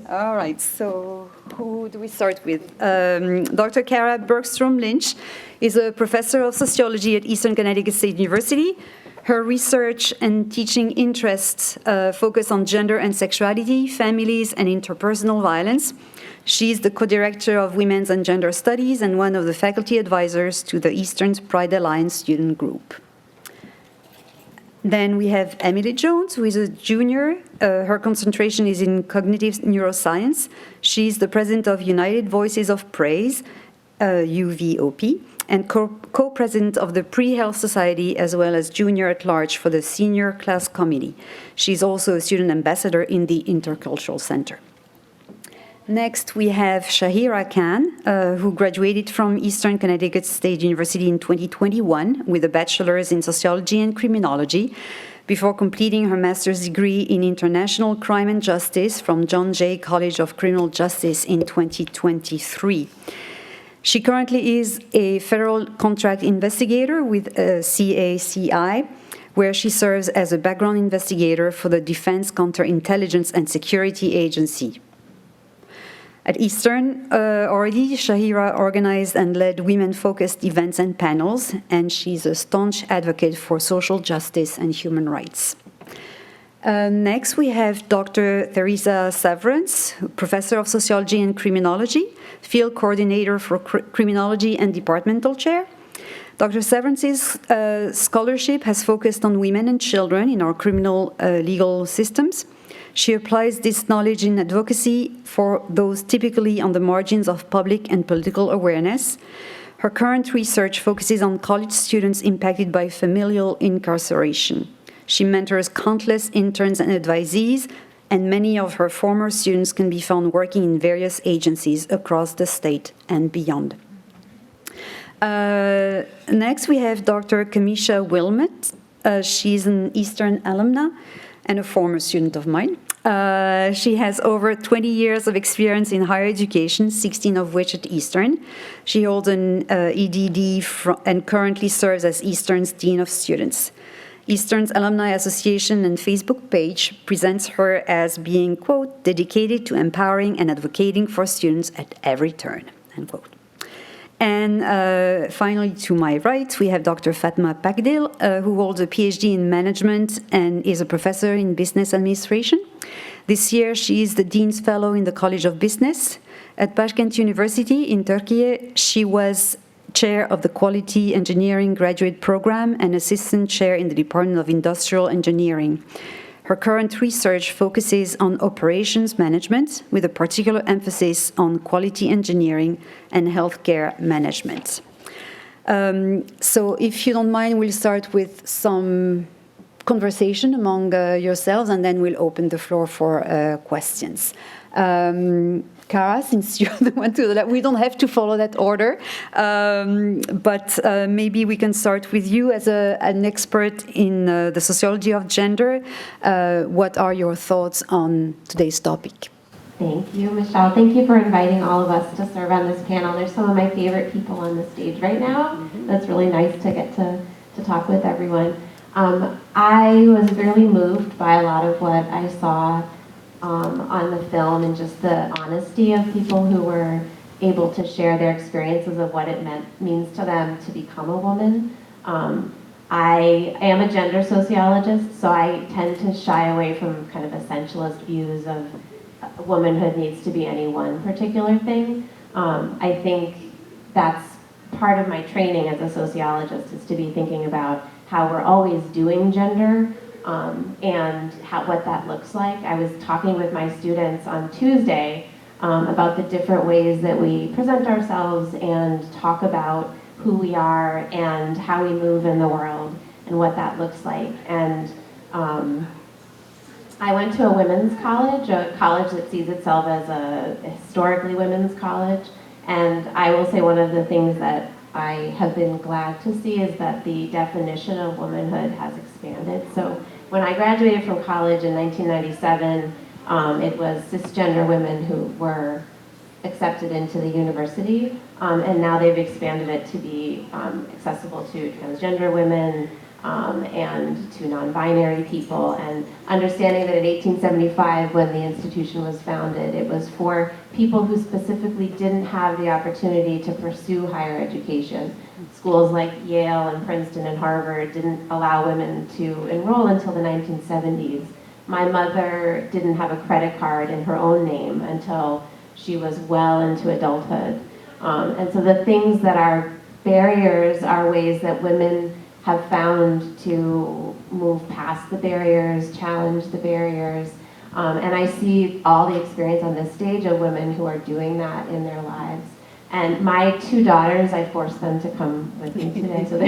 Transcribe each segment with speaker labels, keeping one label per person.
Speaker 1: All right, so who do we start with? Dr. Kara Bergstrom-Lynch is a professor of sociology at Eastern Connecticut State University. Her research and teaching interests focus on gender and sexuality, families, and interpersonal violence. She's the co-director of Women's and Gender Studies and one of the faculty advisors to the Eastern Pride Alliance student group. Then we have Emily Jones, who is a junior. Her concentration is in cognitive neuroscience. She's the president of United Voices of Praise, UVOP, and co-president of the Pre-Health Society, as well as junior at large for the Senior Class Committee. She's also a student ambassador in the Intercultural Center. Next, we have Shaheera Kahn, who graduated from Eastern Connecticut State University in 2021 with a bachelor's in sociology and criminology, before completing her master's degree in international crime and justice from John Jay College of Criminal Justice in 2023. She currently is a federal contract investigator with CACI, where she serves as a background investigator for the Defense Counterintelligence and Security Agency. At Eastern, already, Shaheera organized and led women-focused events and panels, and she's a staunch advocate for social justice and human rights. Next, we have Dr. Theresa Severance, professor of sociology and criminology, field coordinator for criminology and departmental chair. Dr. Severance's scholarship has focused on women and children in our criminal legal systems. She applies this knowledge in advocacy for those typically on the margins of public and political awareness. Her current research focuses on college students impacted by familial incarceration. She mentors countless interns and advisees, and many of her former students can be found working in various agencies across the state and beyond. Next, we have Dr. Kamisha Wilmot. She's an Eastern alumna and a former student of mine. She has over 20 years of experience in higher education, 16 of which at Eastern. She holds an EDD and currently serves as Eastern's Dean of Students. Eastern's Alumni Association and Facebook page presents her as being, quote, dedicated to empowering and advocating for students at every turn, end quote. And finally, to my right, we have Dr. Fatma Pakdil, who holds a PhD in management and is a professor in business administration. This year, she is the Dean's Fellow in the College of Business. At Başkent University in Turkey, she was chair of the Quality Engineering Graduate Program and assistant chair in the Department of Industrial Engineering. Her current research focuses on operations management, with a particular emphasis on quality engineering and healthcare management. So if you don't mind, we'll start with some conversation among yourselves, and then we'll open the floor for questions. Kara, since you're the one to that, we don't have to follow that order, but maybe we can start with you as an expert in the sociology of gender. What are your thoughts on today's topic?
Speaker 2: Thank you, Michelle. Thank you for inviting all of us to serve on this panel. There's some of my favorite people on the stage right now. That's really nice to get to talk with everyone. I was really moved by a lot of what I saw on the film, and just the honesty of people who were able to share their experiences of what it means to them to become a woman. I am a gender sociologist, so I tend to shy away from kind of essentialist views of womanhood needs to be any one particular thing. I think that's part of my training as a sociologist, is to be thinking about how we're always doing gender, and what that looks like. I was talking with my students on Tuesday about the different ways that we present ourselves and talk about who we are and how we move in the world and what that looks like. And I went to a women's college, a college that sees itself as a historically women's college, and I will say one of the things that I have been glad to see is that the definition of womanhood has expanded. So when I graduated from college in 1997, it was cisgender women who were accepted into the university, and now they've expanded it to be accessible to transgender women, and to non-binary people, and understanding that in 1875, when the institution was founded, it was for people who specifically didn't have the opportunity to pursue higher education. Schools like Yale and Princeton and Harvard didn't allow women to enroll until the 1970s. My mother didn't have a credit card in her own name until she was well into adulthood. And so the things that are barriers are ways that women have found to move past the barriers, challenge the barriers. And I see all the experience on this stage of women who are doing that in their lives. And my 2 daughters, I forced them to come with me today, so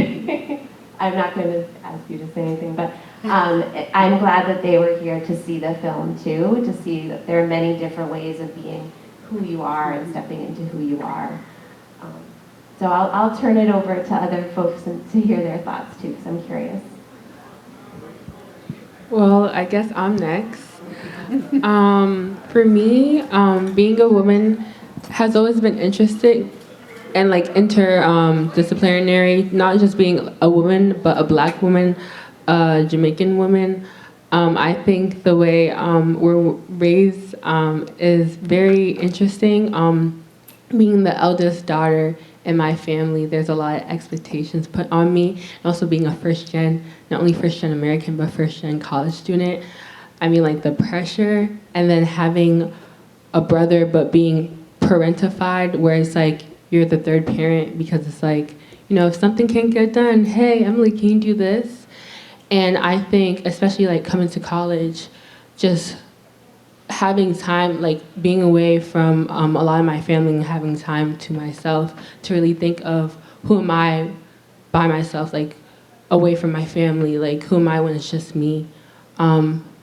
Speaker 2: I'm not going to ask you to say anything, but I'm glad that they were here to see the film too, to see that there are many different ways of being who you are and stepping into who you are. So I'll turn it over to other folks to hear their thoughts too, because I'm curious.
Speaker 3: Well, I guess I'm next. For me, being a woman has always been interesting and like interdisciplinary, not just being a woman, but a Black woman, a Jamaican woman. I think the way we're raised is very interesting. Being the eldest daughter in my family, there's a lot of expectations put on me. And also being a first-gen, not only first-gen American, but first-gen college student. I mean, like the pressure, and then having a brother, but being parentified, where it's like you're the third parent, because it's like, you know, if something can't get done, hey, Emily, can you do this? And I think, especially like coming to college, just having time, like being away from a lot of my family and having time to myself to really think of who am I by myself, like away from my family, like who am I when it's just me.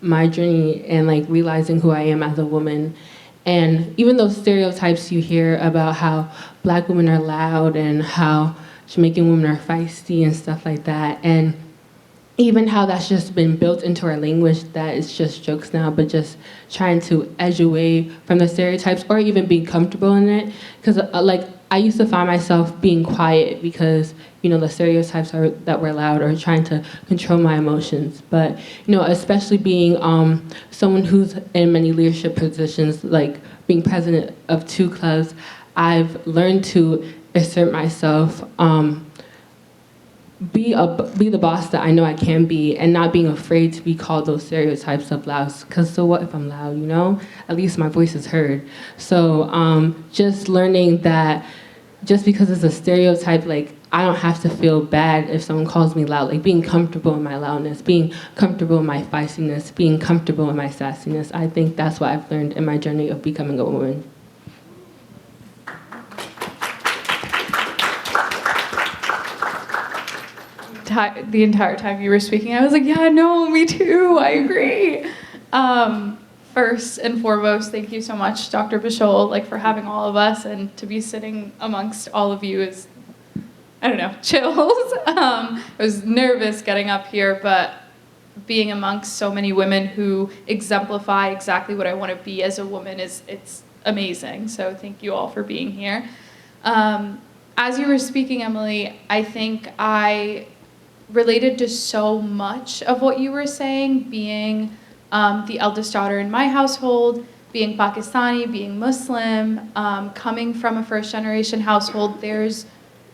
Speaker 3: My journey and like realizing who I am as a woman. And even those stereotypes you hear about how Black women are loud and how Jamaican women are feisty and stuff like that, and even how that's just been built into our language, that it's just jokes now, but just trying to edge away from the stereotypes or even being comfortable in it. Because like I used to find myself being quiet because, you know, the stereotypes are that we're loud, or trying to control my emotions. But, you know, especially being someone who's in many leadership positions, like being president of 2 clubs, I've learned to assert myself, be the boss that I know I can be, and not being afraid to be called those stereotypes of loud. Because so what if I'm loud, you know? At least my voice is heard. So just learning that just because it's a stereotype, like I don't have to feel bad if someone calls me loud. Like being comfortable in my loudness, being comfortable in my feistiness, being comfortable in my sassiness. I think that's what I've learned in my journey of becoming a woman.
Speaker 4: The entire time you were speaking, I was like, yeah, no, me too, I agree. First and foremost, thank you so much, Dr. Bishol, like for having all of us, and to be sitting amongst all of you is, I don't know, chills. I was nervous getting up here, but being amongst so many women who exemplify exactly what I want to be as a woman it's amazing. So thank you all for being here. As you were speaking, Emily, I think I related to so much of what you were saying, being the eldest daughter in my household, being Pakistani, being Muslim, coming from a first-generation household. There's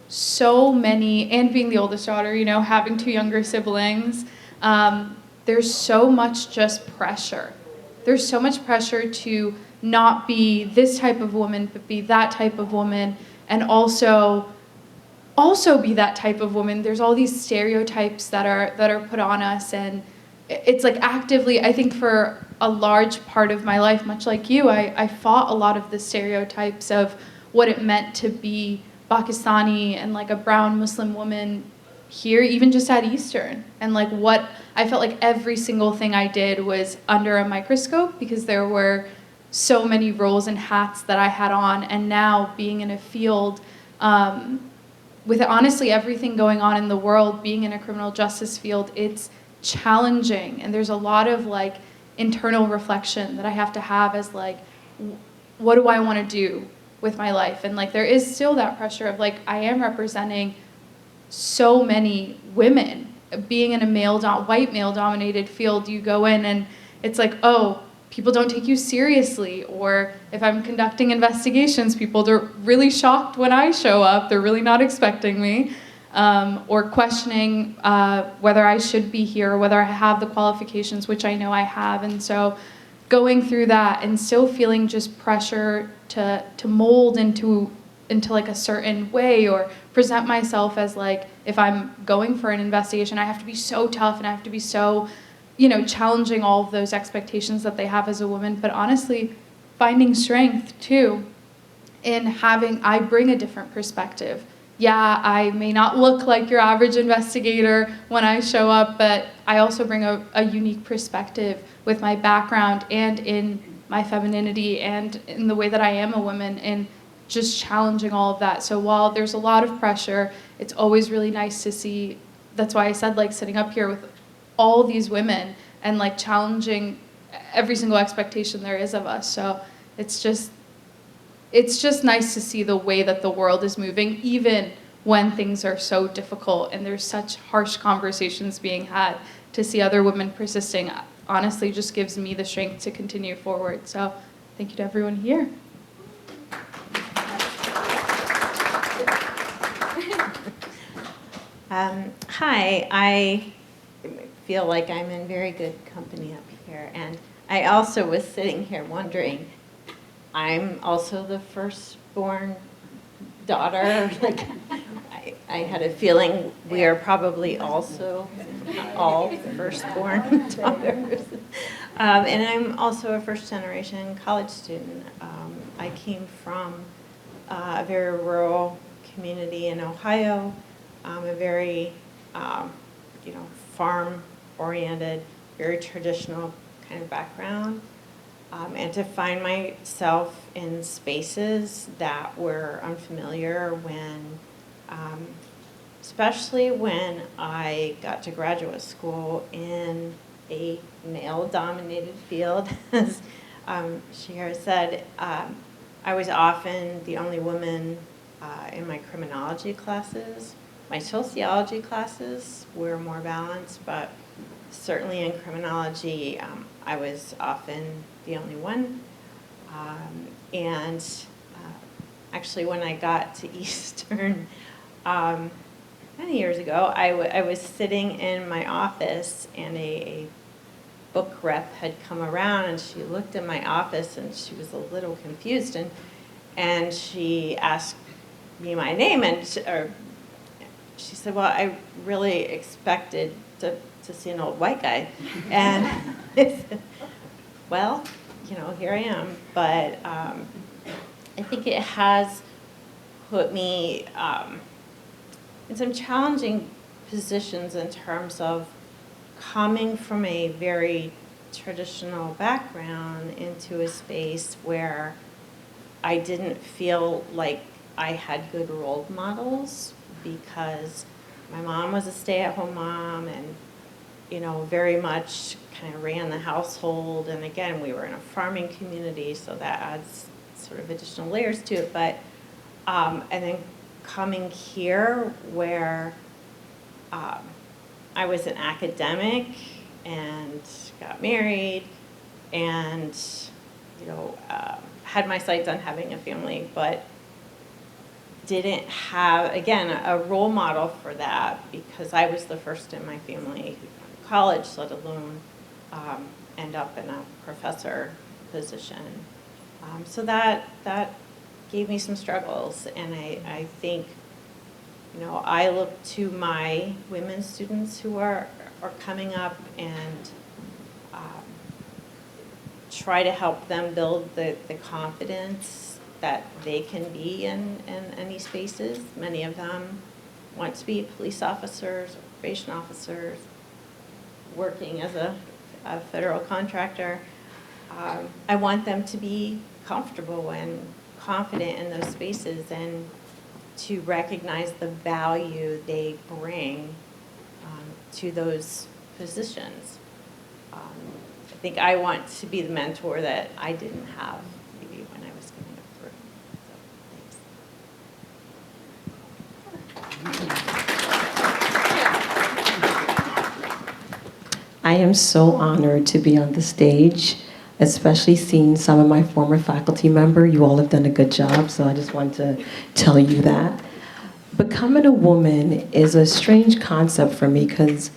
Speaker 4: so many, and being the oldest daughter, you know, having 2 younger siblings, there's so much just pressure. There's so much pressure to not be this type of woman, but be that type of woman, and also be that type of woman. There's all these stereotypes that are put on us, and it's like actively, I think for a large part of my life, much like you, I fought a lot of the stereotypes of what it meant to be Pakistani and like a brown Muslim woman here, even just at Eastern. And like what I felt like every single thing I did was under a microscope, because there were so many roles and hats that I had on. And now being in a field with honestly everything going on in the world, being in a criminal justice field, it's challenging. And there's a lot of like internal reflection that I have to have as like, what do I want to do with my life? And like there is still that pressure of like, I am representing so many women being in a white male-dominated field, you go in and it's like, oh, people don't take you seriously. Or if I'm conducting investigations, people are really shocked when I show up. They're really not expecting me. Or questioning whether I should be here, or whether I have the qualifications, which I know I have. And so going through that and still feeling just pressure to mold into like a certain way, or present myself as like, if I'm going for an investigation, I have to be so tough and I have to be so, challenging all of those expectations that they have as a woman. But honestly, finding strength too in I bring a different perspective. Yeah, I may not look like your average investigator when I show up, but I also bring a unique perspective with my background and in my femininity and in the way that I am a woman, and just challenging all of that. So while there's a lot of pressure, it's always really nice to see. That's why I said, like, sitting up here with all these women and like challenging every single expectation there is of us. So it's just nice to see the way that the world is moving, even when things are so difficult and there's such harsh conversations being had. To see other women persisting, honestly, just gives me the strength to continue forward. So thank you to everyone here.
Speaker 5: Hi, I feel like I'm in very good company up here, and I also was sitting here wondering, I'm also the firstborn daughter. Like, I had a feeling we are probably also all firstborn daughters. And I'm also a first-generation college student. I came from a very rural community in Ohio, a very, farm-oriented, very traditional kind of background. And to find myself in spaces that were unfamiliar especially when I got to graduate school in a male-dominated field, as Shaheera said, I was often the only woman in my criminology classes. My sociology classes were more balanced, but certainly in criminology, I was often the only one. Actually, when I got to Eastern many years ago, I was sitting in my office, and a book rep had come around, and she looked at my office, and she was a little confused, and she asked me my name, and she said, well, I really expected to see an old white guy. And I said, well, here I am. But I think it has put me in some challenging positions in terms of coming from a very traditional background into a space where I didn't feel like I had good role models, because my mom was a stay-at-home mom and, very much kind of ran the household. And again, we were in a farming community, so that adds sort of additional layers to it. But, and then coming here where I was an academic and got married and, had my sights on having a family, but didn't have, again, a role model for that, because I was the first in my family who went to college, let alone end up in a professor position. So that gave me some struggles, and I think, I look to my women students who are coming up and try to help them build the confidence that they can be in any spaces. Many of them want to be police officers or probation officers, working as a federal contractor. I want them to be comfortable and confident in those spaces, and to recognize the value they bring to those positions. I think I want to be the mentor that I didn't have maybe when I was coming up through. So, thanks.
Speaker 6: I am so honored to be on the stage, especially seeing some of my former faculty members. You all have done a good job, so I just want to tell you that. Becoming a woman is a strange concept for me because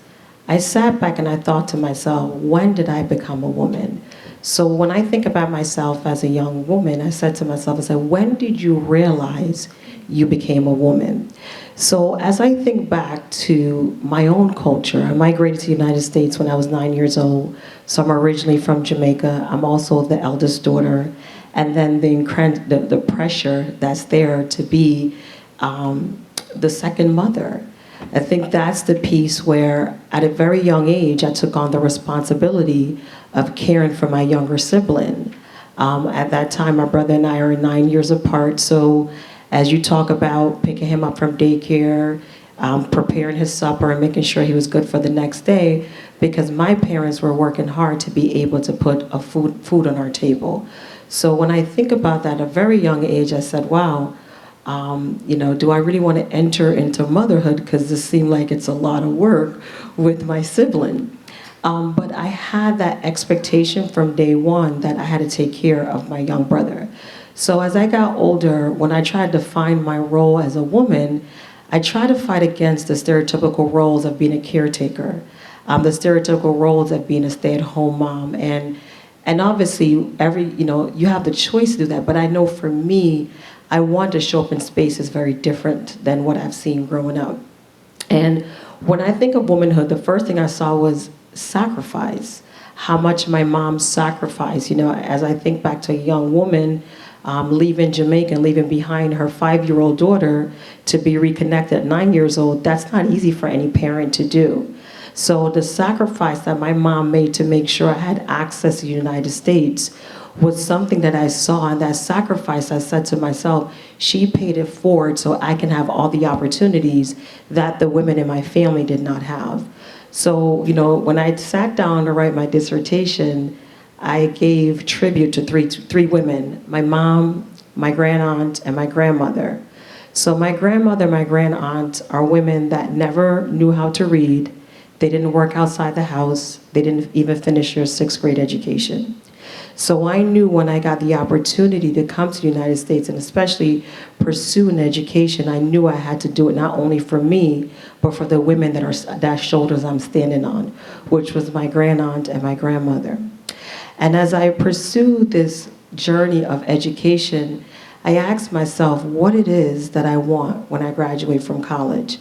Speaker 6: I sat back and I thought to myself, when did I become a woman? So when I think about myself as a young woman, I said to myself, I said, when did you realize you became a woman? So as I think back to my own culture, I migrated to the United States when I was 9 years old. So I'm originally from Jamaica. I'm also the eldest daughter. And then the pressure that's there to be the second mother. I think that's the piece where at a very young age, I took on the responsibility of caring for my younger sibling. At that time, my brother and I are 9 years apart. So as you talk about picking him up from daycare, preparing his supper and making sure he was good for the next day, because my parents were working hard to be able to put food on our table. So when I think about that at a very young age, I said, wow, do I really want to enter into motherhood? Because this seemed like it's a lot of work with my sibling. But I had that expectation from day one that I had to take care of my young brother. So as I got older, when I tried to find my role as a woman, I tried to fight against the stereotypical roles of being a caretaker, the stereotypical roles of being a stay-at-home mom. And obviously, you have the choice to do that. But I know for me, I want to show up in spaces very different than what I've seen growing up. And when I think of womanhood, the first thing I saw was sacrifice, how much my mom sacrificed. As I think back to a young woman leaving Jamaica and leaving behind her 5-year-old daughter to be reconnected at 9 years old, that's not easy for any parent to do. So the sacrifice that my mom made to make sure I had access to the United States was something that I saw, and that sacrifice, I said to myself, she paid it forward so I can have all the opportunities that the women in my family did not have. So, when I sat down to write my dissertation, I gave tribute to three women, my mom, my grandaunt, and my grandmother. So my grandmother and my grandaunt are women that never knew how to read. They didn't work outside the house. They didn't even finish their 6th grade education. So I knew when I got the opportunity to come to the United States and especially pursue an education, I knew I had to do it not only for me, but for the women that shoulders I'm standing on, which was my grandaunt and my grandmother. And as I pursued this journey of education, I asked myself what it is that I want when I graduate from college.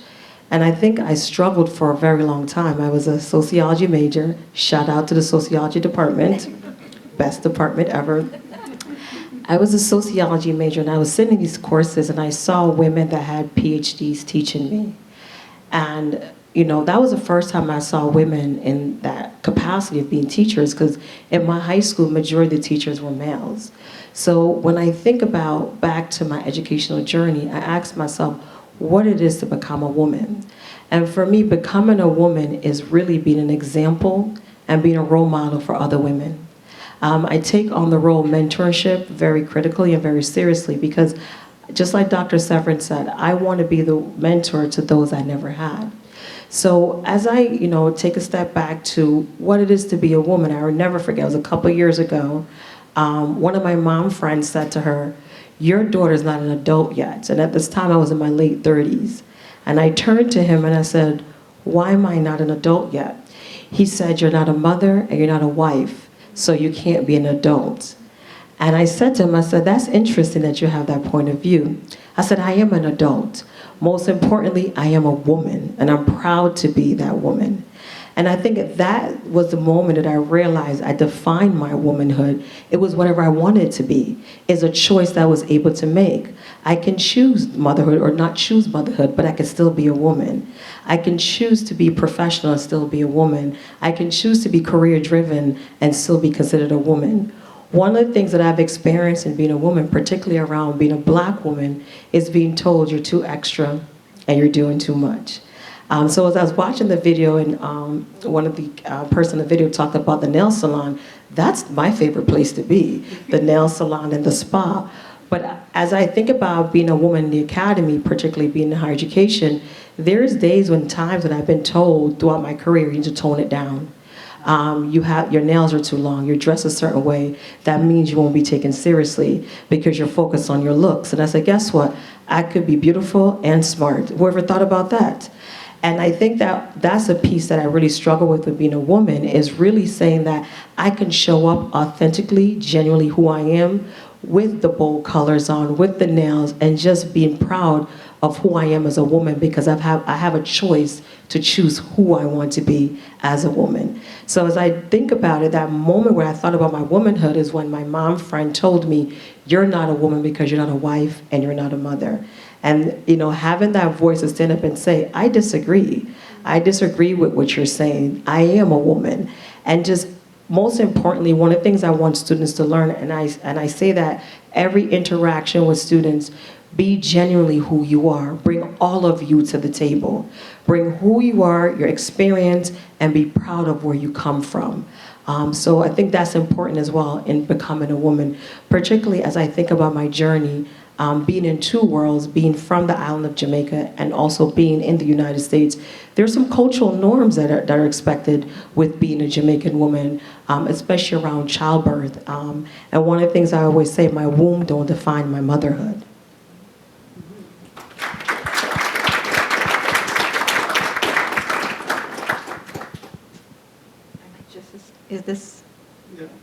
Speaker 6: And I think I struggled for a very long time. I was a sociology major. Shout out to the sociology department. Best department ever. I was a sociology major, and I was sitting in these courses, and I saw women that had PhDs teaching me. And, that was the first time I saw women in that capacity of being teachers, because in my high school, majority of the teachers were males. So when I think about back to my educational journey, I asked myself what it is to become a woman. And for me, becoming a woman is really being an example and being a role model for other women. I take on the role of mentorship very critically and very seriously because just like Dr. Severance said, I want to be the mentor to those I never had. So as I, take a step back to what it is to be a woman, I will never forget, it was a couple years ago, one of my mom friends said to her, your daughter's not an adult yet. And at this time I was in my late 30s. And I turned to him and I said, why am I not an adult yet? He said, you're not a mother and you're not a wife, so you can't be an adult. And I said to him, I said, that's interesting that you have that point of view. I said, I am an adult. Most importantly, I am a woman, and I'm proud to be that woman. And I think that was the moment that I realized I defined my womanhood. It was whatever I wanted it to be. It's a choice that I was able to make. I can choose motherhood or not choose motherhood, but I can still be a woman. I can choose to be professional and still be a woman. I can choose to be career-driven and still be considered a woman. One of the things that I've experienced in being a woman, particularly around being a Black woman, is being told you're too extra and you're doing too much. So as I was watching the video and one of the person in the video talked about the nail salon, that's my favorite place to be, the nail salon and the spa. But as I think about being a woman in the academy, particularly being in higher education, there's days when times when I've been told throughout my career, you need to tone it down. Your nails are too long, you're dressed a certain way, that means you won't be taken seriously because you're focused on your looks. And I said, guess what? I could be beautiful and smart. Whoever thought about that? And I think that that's a piece that I really struggle with being a woman, is really saying that I can show up authentically, genuinely who I am, with the bold colors on, with the nails, and just being proud of who I am as a woman, because I have a choice to choose who I want to be as a woman. So as I think about it, that moment where I thought about my womanhood is when my mom friend told me, you're not a woman because you're not a wife and you're not a mother. And having that voice to stand up and say, I disagree. I disagree with what you're saying. I am a woman. And just most importantly, one of the things I want students to learn, and I say that every interaction with students, be genuinely who you are. Bring all of you to the table. Bring who you are, your experience, and be proud of where you come from. So I think that's important as well in becoming a woman, particularly as I think about my journey, being in two worlds, being from the island of Jamaica and also being in the United States. There's some cultural norms that are expected with being a Jamaican woman, especially around childbirth. And one of the things I always say, my womb don't define my motherhood.
Speaker 7: Is this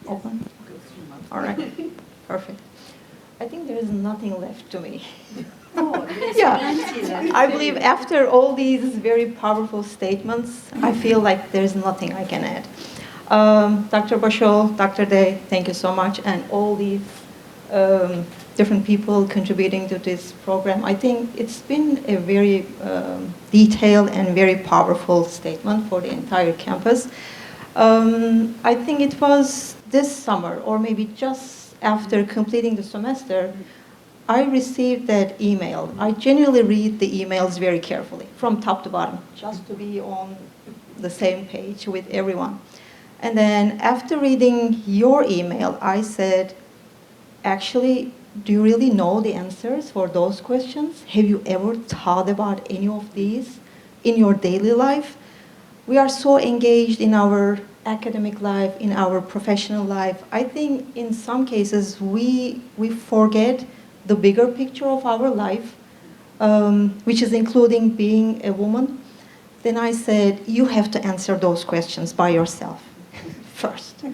Speaker 7: open? All right, perfect. I think there is nothing left to me. Yeah, I believe after all these very powerful statements, I feel like there's nothing I can add. Dr. Bashol, Dr. Day, thank you so much, and all these different people contributing to this program. I think it's been a very detailed and very powerful statement for the entire campus. I think it was this summer, or maybe just after completing the semester, I received that email. I genuinely read the emails very carefully, from top to bottom, just to be on the same page with everyone. And then after reading your email, I said, actually, do you really know the answers for those questions? Have you ever thought about any of these in your daily life? We are so engaged in our academic life, in our professional life. I think in some cases we forget the bigger picture of our life, which is including being a woman. Then I said, you have to answer those questions by yourself first.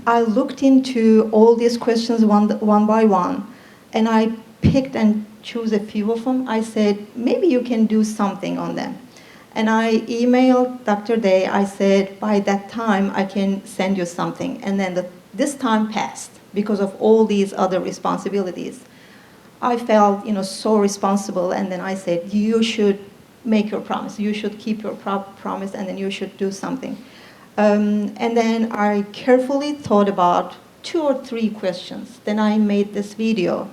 Speaker 7: I looked into all these questions one by one, and I picked and chose a few of them. I said, maybe you can do something on them. And I emailed Dr. Day. I said, by that time, I can send you something. And then this time passed because of all these other responsibilities. I felt, so responsible. And then I said, you should make your promise. You should keep your promise, and then you should do something. And then I carefully thought about 2 or 3 questions. Then I made this video.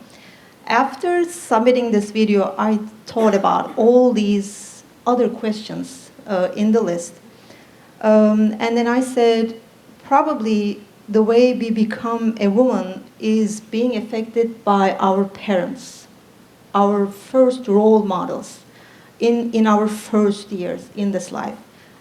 Speaker 7: After submitting this video, I thought about all these other questions in the list. And then I said, probably the way we become a woman is being affected by our parents, our first role models in our first years in this life.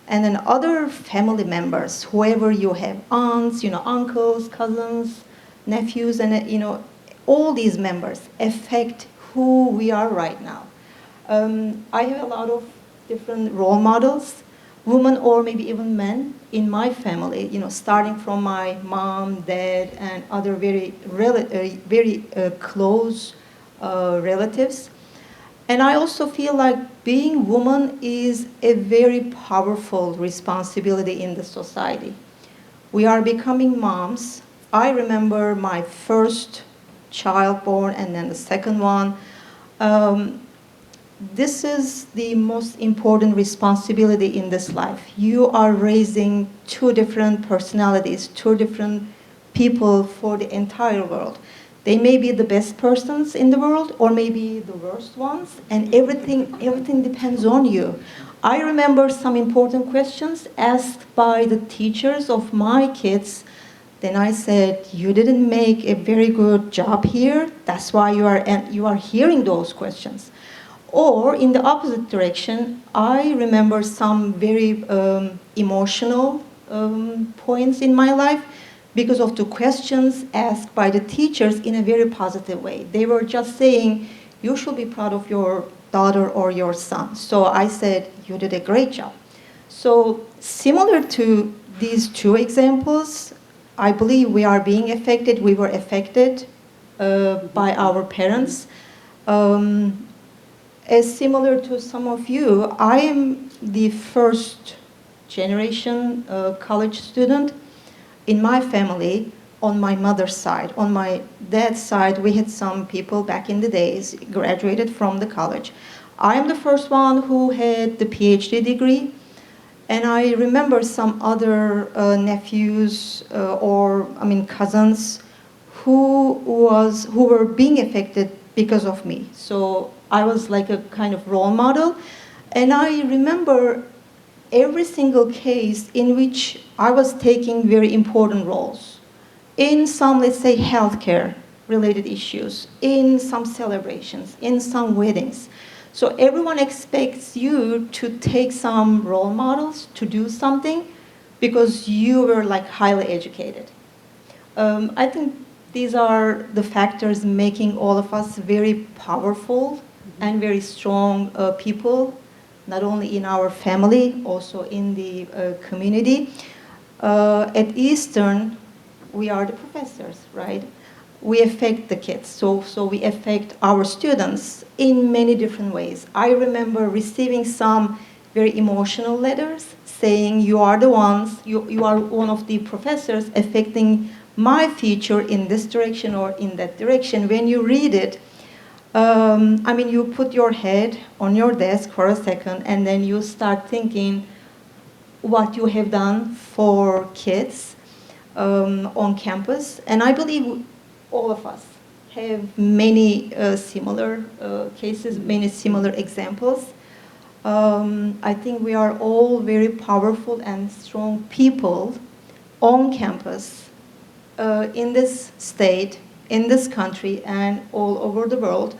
Speaker 7: And then other family members, whoever you have, aunts, uncles, cousins, nephews, and all these members affect who we are right now. I have a lot of different role models, women or maybe even men in my family, starting from my mom, dad, and other very close relatives. And I also feel like being woman is a very powerful responsibility in the society. We are becoming moms. I remember my first child born and then the second one. This is the most important responsibility in this life. You are raising 2 different personalities, 2 different people for the entire world. They may be the best persons in the world or maybe the worst ones, and everything depends on you. I remember some important questions asked by the teachers of my kids. Then I said, you didn't make a very good job here. That's why you are hearing those questions. Or in the opposite direction, I remember some very emotional points in my life because of the questions asked by the teachers in a very positive way. They were just saying, you should be proud of your daughter or your son. So I said, you did a great job. So similar to these two examples, I believe we are being affected. We were affected by our parents. As similar to some of you, I am the first generation college student in my family on my mother's side. On my dad's side, we had some people back in the days graduated from the college. I am the first one who had the PhD degree, and I remember some other nephews cousins who were being affected because of me. So I was like a kind of role model, and I remember every single case in which I was taking very important roles in some, let's say, healthcare related issues, in some celebrations, in some weddings. So everyone expects you to take some role models, to do something, because you were like highly educated. I think these are the factors making all of us very powerful and very strong people, not only in our family, also in the community. At Eastern, we are the professors, right? We affect the kids, so we affect our students in many different ways. I remember receiving some very emotional letters saying, you are the ones, you are one of the professors affecting my future in this direction or in that direction. When you read it, you put your head on your desk for a second, and then you start thinking what you have done for kids on campus. And I believe all of us have many similar cases, many similar examples. I think we are all very powerful and strong people on campus in this state, in this country, and all over the world.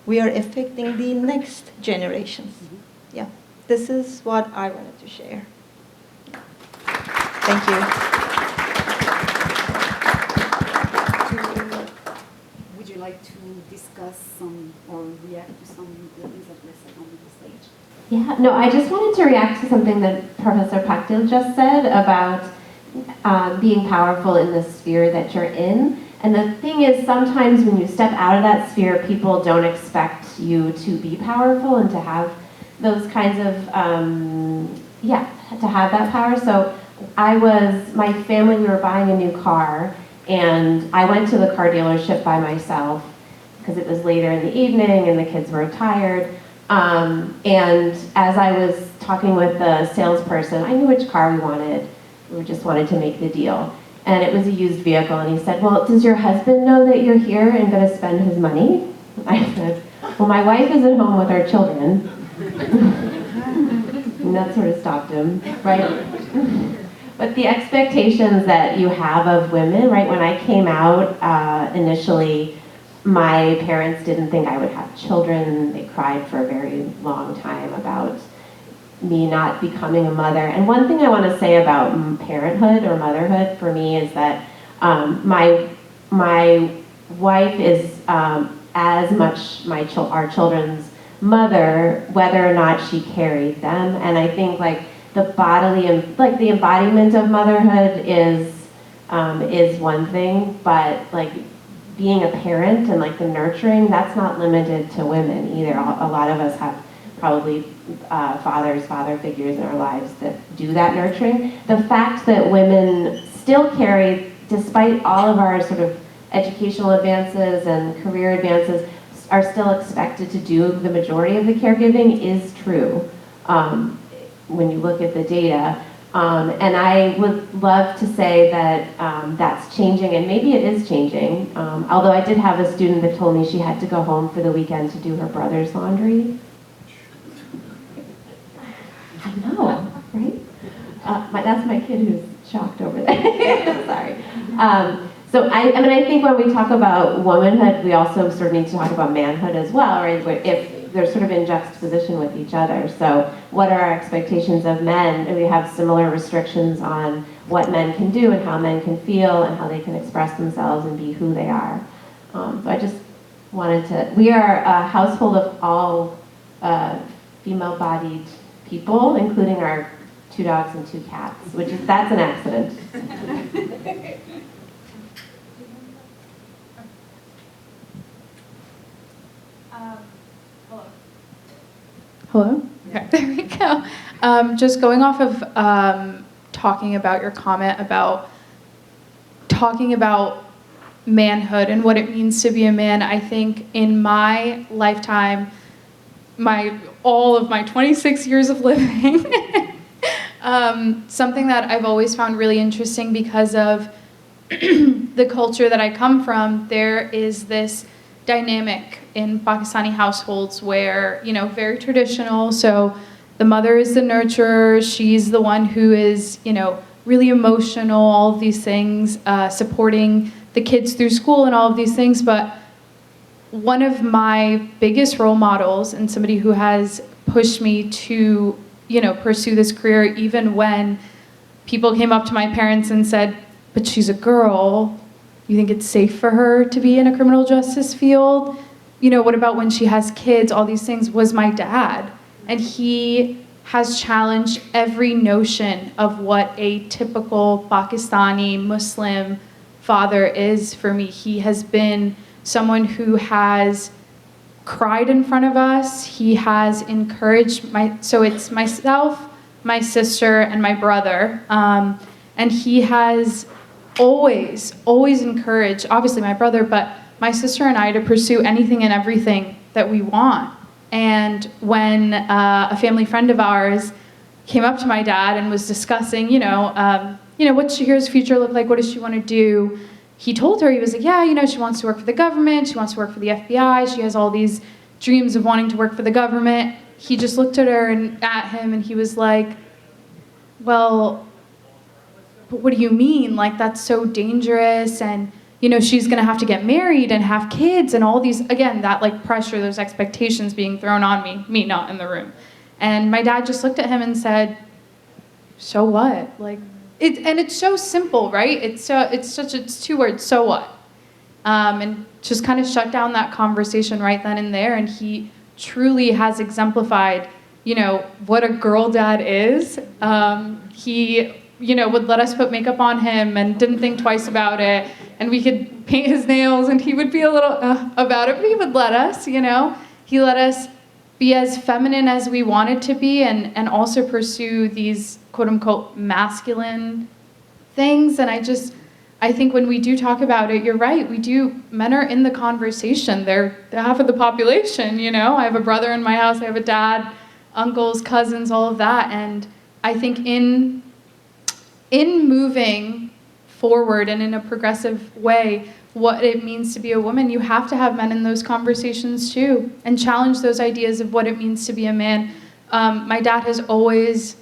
Speaker 7: We are affecting the next generations. Yeah, this is what I wanted to share. Thank you.
Speaker 8: Would you like to discuss some or react to some of the things that were said on the stage?
Speaker 2: Yeah, no, I just wanted to react to something that Professor Pakdil just said about being powerful in the sphere that you're in. And the thing is, sometimes when you step out of that sphere, people don't expect you to be powerful and to have those kinds of, to have that power. So my family, we were buying a new car, and I went to the car dealership by myself because it was later in the evening and the kids were tired. And as I was talking with the salesperson, I knew which car we wanted. We just wanted to make the deal. And it was a used vehicle, and he said, well, does your husband know that you're here and going to spend his money? I said, well, my wife is at home with our children. And that sort of stopped him, right? But the expectations that you have of women, right? When I came out initially, my parents didn't think I would have children. They cried for a very long time about me not becoming a mother. And one thing I want to say about parenthood or motherhood for me is that my wife is as much our children's mother, whether or not she carried them. And I think like the bodily, like the embodiment of motherhood is one thing, but like being a parent and like the nurturing, that's not limited to women either. A lot of us have probably father figures in our lives that do that nurturing. The fact that women still carry, despite all of our sort of educational advances and career advances, are still expected to do the majority of the caregiving is true when you look at the data. And I would love to say that that's changing, and maybe it is changing. Although I did have a student that told me she had to go home for the weekend to do her brother's laundry. I know, right? That's my kid who's shocked over there. Sorry. So I think when we talk about womanhood, we also sort of need to talk about manhood as well, right? If they're sort of in juxtaposition with each other. So what are our expectations of men? And we have similar restrictions on what men can do and how men can feel and how they can express themselves and be who they are. So I just wanted to, we are a household of all female-bodied people, including our 2 dogs and 2 cats, that's an accident.
Speaker 4: Hello? Okay, there we go. Just going off of talking about your comment about talking about manhood and what it means to be a man, I think in my lifetime, all of my 26 years of living, something that I've always found really interesting because of the culture that I come from, there is this dynamic in Pakistani households where, very traditional. So the mother is the nurturer. She's the one who is, really emotional, all of these things, supporting the kids through school and all of these things. But one of my biggest role models and somebody who has pushed me to, pursue this career, even when people came up to my parents and said, but she's a girl, you think it's safe for her to be in a criminal justice field? What about when she has kids? All these things, was my dad. And he has challenged every notion of what a typical Pakistani Muslim father is for me. He has been someone who has cried in front of us. He has encouraged so it's myself, my sister, and my brother. And he has always encouraged, obviously my brother, but my sister and I to pursue anything and everything that we want. And when a family friend of ours came up to my dad and was discussing, what's Shaheera's future look like? What does she want to do? He told her, he was like, yeah, she wants to work for the government. She wants to work for the FBI. She has all these dreams of wanting to work for the government. He just looked at her and at him and he was like, well, but what do you mean? Like, that's so dangerous. And, she's going to have to get married and have kids and all these, again, that like pressure, those expectations being thrown on me not in the room. And my dad just looked at him and said, so what? Like, it's so simple, right? It's 2 words, so what? And just kind of shut down that conversation right then and there. And he truly has exemplified, what a girl dad is. He, would let us put makeup on him and didn't think twice about it. And we could paint his nails and he would be a little about it, but he would let us, He let us be as feminine as we wanted to be and also pursue these quote unquote masculine things. And I think when we do talk about it, you're right, men are in the conversation. They're half of the population, I have a brother in my house, I have a dad, uncles, cousins, all of that. And I think in moving forward and in a progressive way, what it means to be a woman, you have to have men in those conversations too and challenge those ideas of what it means to be a man. My dad has always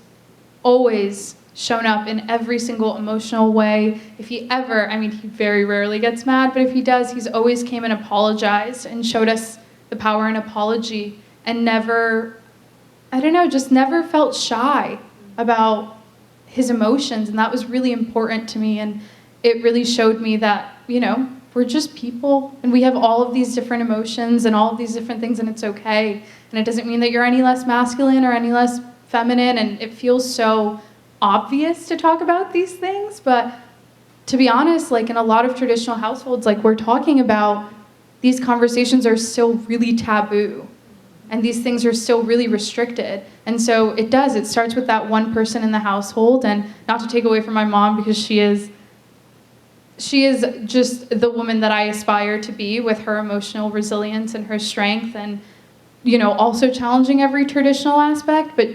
Speaker 4: shown up in every single emotional way. If he ever, he very rarely gets mad, but if he does, he's always came and apologized and showed us the power in apology and never felt shy about his emotions. And that was really important to me. And it really showed me that, we're just people and we have all of these different emotions and all of these different things and it's okay. And it doesn't mean that you're any less masculine or any less feminine. And it feels so obvious to talk about these things. But to be honest, like in a lot of traditional households, like we're talking about, these conversations are still really taboo. And these things are still really restricted. And so it starts with that one person in the household. And not to take away from my mom, because she is just the woman that I aspire to be, with her emotional resilience and her strength and, also challenging every traditional aspect. But,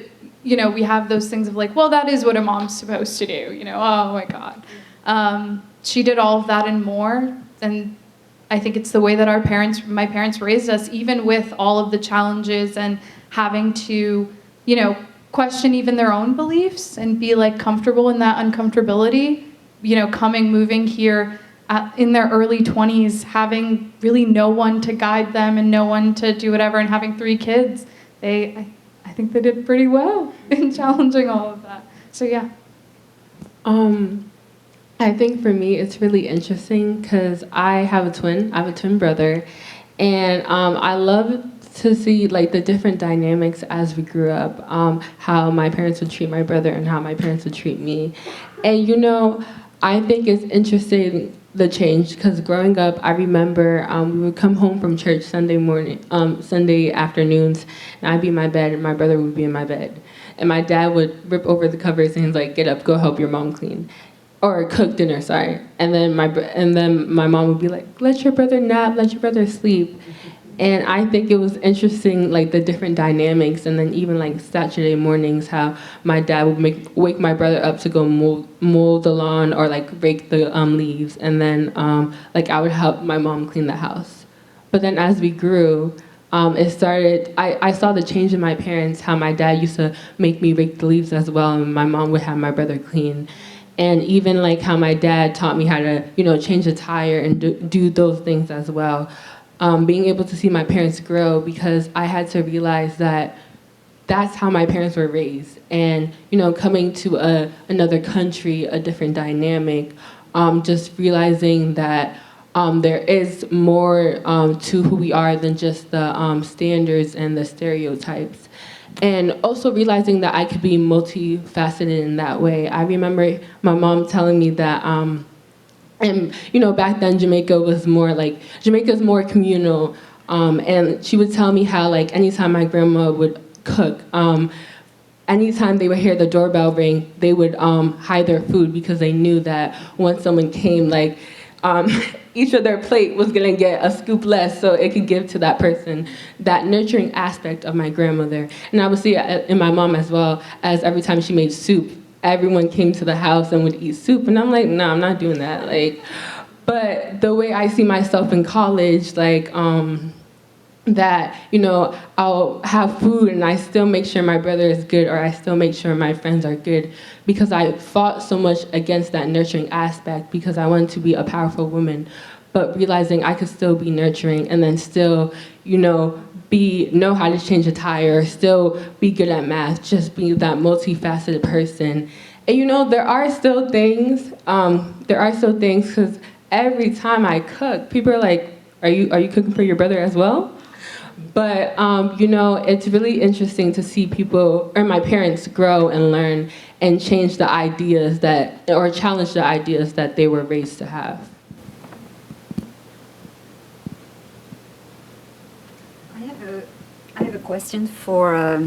Speaker 4: we have those things of like, well, that is what a mom's supposed to do, oh my God. She did all of that and more. And I think it's the way that my parents raised us, even with all of the challenges and having to, question even their own beliefs and be like comfortable in that uncomfortability, moving here in their early 20s, having really no one to guide them and no one to do whatever, and having 3 kids, I think they did pretty well in challenging all of that. So yeah.
Speaker 3: I think for me it's really interesting because I have a twin brother, and I love to see like the different dynamics as we grew up, how my parents would treat my brother and how my parents would treat me. And I think it's interesting the change because growing up, I remember we would come home from church Sunday afternoons, and I'd be in my bed and my brother would be in my bed. And my dad would rip over the covers and he's like, "Get up, go help your mom clean." Or cook dinner, sorry. And then my mom would be like, "Let your brother nap, let your brother sleep." And I think it was interesting, like the different dynamics, and then even like Saturday mornings, how my dad would wake my brother up to go mow the lawn or like rake the leaves, and then like I would help my mom clean the house. But then as we grew, it started. I saw the change in my parents, how my dad used to make me rake the leaves as well, and my mom would have my brother clean. And even like how my dad taught me how to, change a tire and do those things as well. Being able to see my parents grow, because I had to realize that that's how my parents were raised. And, coming to another country, a different dynamic, just realizing that there is more to who we are than just the standards and the stereotypes. And also realizing that I could be multifaceted in that way. I remember my mom telling me that, and back then Jamaica's more communal, and she would tell me how like anytime my grandma would cook, anytime they would hear the doorbell ring, they would hide their food because they knew that once someone came, like each of their plate was gonna get a scoop less, so it could give to that person. That nurturing aspect of my grandmother, and I would see it in my mom as well, as every time she made soup, everyone came to the house and would eat soup, and I'm like, no, I'm not doing that. But the way I see myself in college, that, I'll have food and I still make sure my brother is good, or I still make sure my friends are good, because I fought so much against that nurturing aspect because I wanted to be a powerful woman, but realizing I could still be nurturing and then still, know how to change a tire, still be good at math, just be that multifaceted person. And there are still things, because every time I cook, people are like, are you cooking for your brother as well? But, it's really interesting to see people, or my parents, grow and learn and change the ideas or challenge the ideas that they were raised to have.
Speaker 1: I have a question for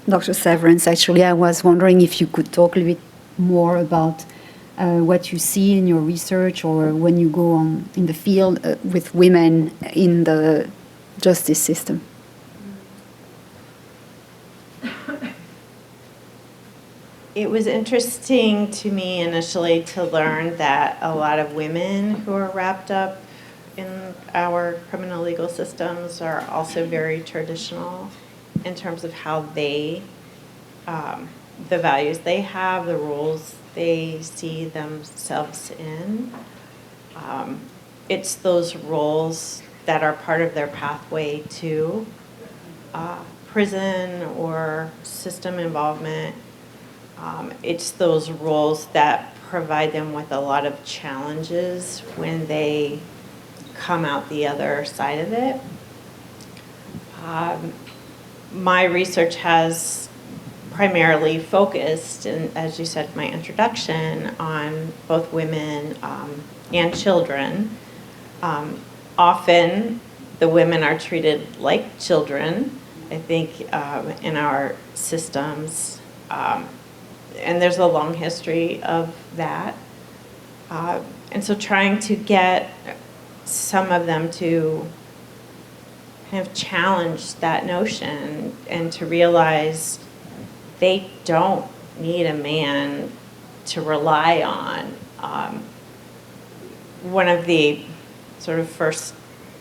Speaker 1: Dr. Severance. Actually, I was wondering if you could talk a little bit more about what you see in your research or when you go on in the field with women in the justice system.
Speaker 5: It was interesting to me initially to learn that a lot of women who are wrapped up in our criminal legal systems are also very traditional in terms of how they, the values they have, the roles they see themselves in. It's those roles that are part of their pathway to prison or system involvement. It's those roles that provide them with a lot of challenges when they come out the other side of it. My research has primarily focused, and as you said, my introduction, on both women and children. Often the women are treated like children, I think, in our systems. And there's a long history of that. And so trying to get some of them to kind of challenge that notion and to realize they don't need a man to rely on. One of the sort of first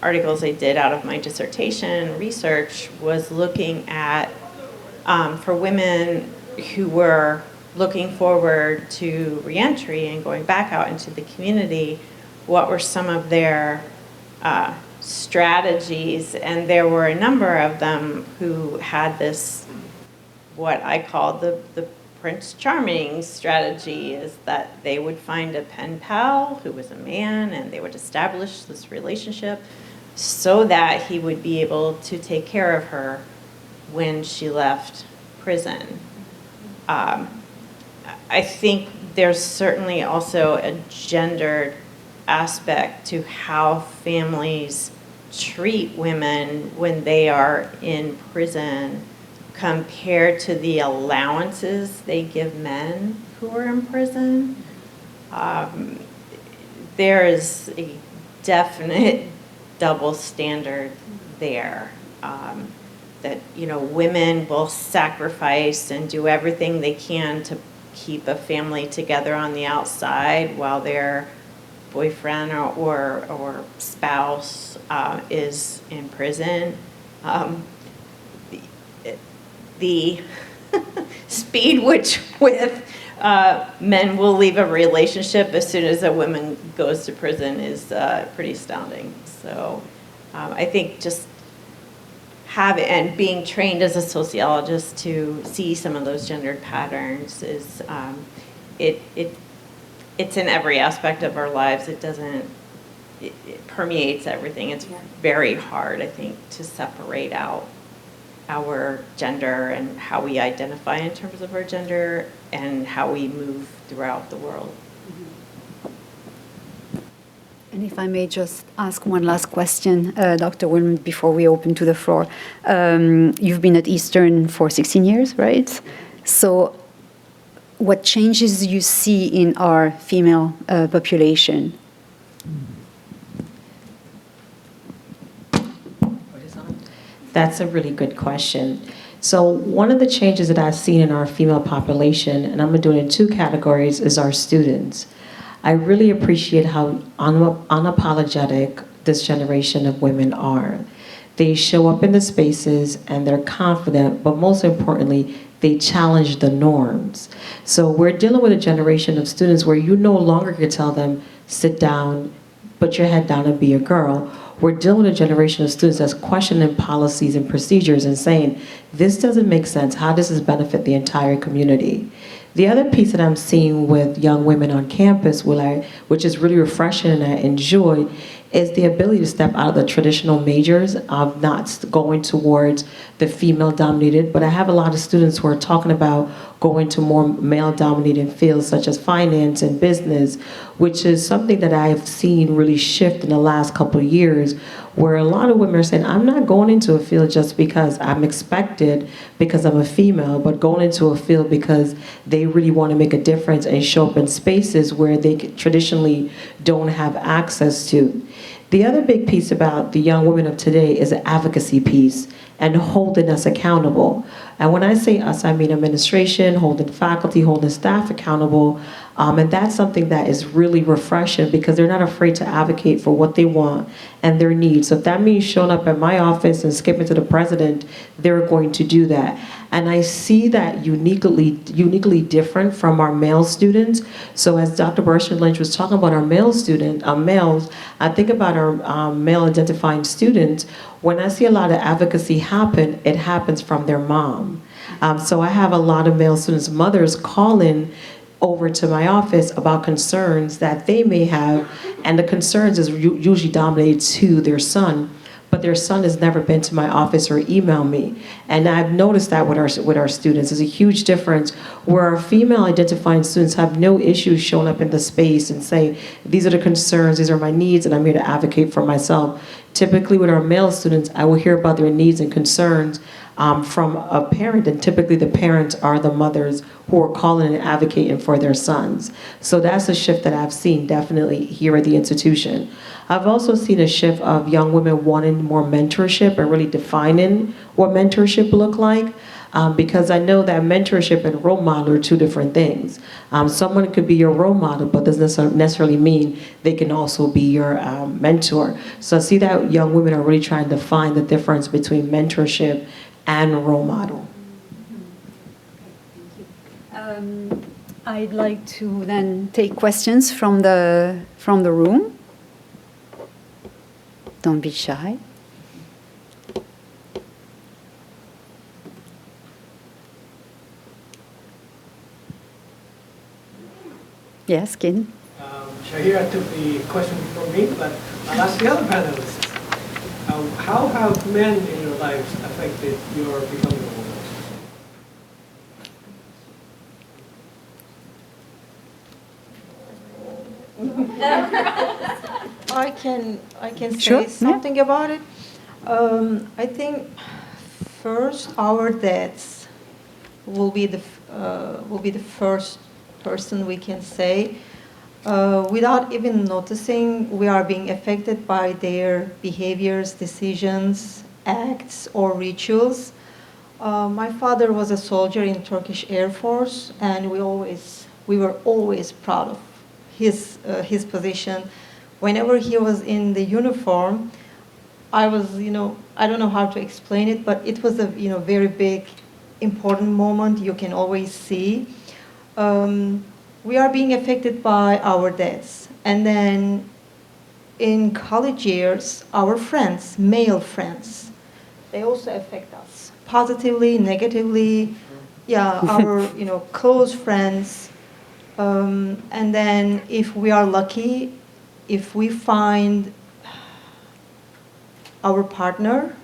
Speaker 5: articles I did out of my dissertation research was looking at, for women who were looking forward to reentry and going back out into the community, what were some of their strategies, and there were a number of them who had this, what I call the Prince Charming strategy, is that they would find a pen pal who was a man, and they would establish this relationship so that he would be able to take care of her when she left prison. I think there's certainly also a gendered aspect to how families treat women when they are in prison compared to the allowances they give men who are in prison. There is a definite double standard there. That, you know, women will sacrifice and do everything they can to keep a family together on the outside while their boyfriend or spouse is in prison. The speed with men will leave a relationship as soon as a woman goes to prison is pretty astounding. So I think just and being trained as a sociologist to see some of those gendered patterns is it's in every aspect of our lives. It permeates everything. It's very hard, I think, to separate out our gender and how we identify in terms of our gender and how we move throughout the world.
Speaker 1: And if I may just ask one last question, Dr. Wilmot, before we open to the floor. You've been at Eastern for 16 years, right? So what changes you see in our female population?
Speaker 6: That's a really good question. So one of the changes that I've seen in our female population, and I'm going to do it in two categories, is our students. I really appreciate how unapologetic this generation of women are. They show up in the spaces and they're confident, but most importantly, they challenge the norms. So we're dealing with a generation of students where you no longer can tell them, sit down, put your head down and be a girl. We're dealing with a generation of students that's questioning policies and procedures and saying, this doesn't make sense. How does this benefit the entire community? The other piece that I'm seeing with young women on campus, which is really refreshing and I enjoy, is the ability to step out of the traditional majors of not going towards the female-dominated, but I have a lot of students who are talking about going to more male-dominated fields such as finance and business, which is something that I've seen really shift in the last couple of years, where a lot of women are saying, I'm not going into a field just because I'm expected because I'm a female, but going into a field because they really want to make a difference and show up in spaces where they traditionally don't have access to. The other big piece about the young women of today is the advocacy piece and holding us accountable. And when I say us, I mean administration, holding faculty, holding staff accountable. And that's something that is really refreshing because they're not afraid to advocate for what they want and their needs. So if that means showing up at my office and skipping to the president, they're going to do that. And I see that uniquely different from our male students. So as Dr. Bergstrom-Lynch was talking about our males, I think about our male identifying students. When I see a lot of advocacy happen, it happens from their mom. So I have a lot of male students' mothers calling over to my office about concerns that they may have, and the concerns is usually dominated to their son, but their son has never been to my office or emailed me. And I've noticed that with our students. There's a huge difference where our female identifying students have no issues showing up in the space and say, these are the concerns, these are my needs, and I'm here to advocate for myself. Typically with our male students, I will hear about their needs and concerns from a parent, and typically the parents are the mothers who are calling and advocating for their sons. So that's a shift that I've seen definitely here at the institution. I've also seen a shift of young women wanting more mentorship and really defining what mentorship look like. Because I know that mentorship and role model are two different things. Someone could be your role model, but doesn't necessarily mean they can also be your mentor. So I see that young women are really trying to find the difference between mentorship and role model.
Speaker 1: I'd like to then take questions from the room. Don't be shy. Yes, Kin.
Speaker 9: Shaheera took the question from me, but I'll ask the other panelists. How have men in your lives affected your becoming a woman?
Speaker 7: I can say
Speaker 1: Sure, yeah.
Speaker 7: something about it. I think first our dads will be the first person we can say. Without even noticing, we are being affected by their behaviors, decisions, acts, or rituals. My father was a soldier in Turkish Air Force, and we were always proud of his position. Whenever he was in the uniform, I was, I don't know how to explain it, but it was a, very big, important moment you can always see. We are being affected by our dads. And then in college years, our friends, male friends, they also affect us positively, negatively. Yeah, our close friends. And then if we are lucky, if we find our partner,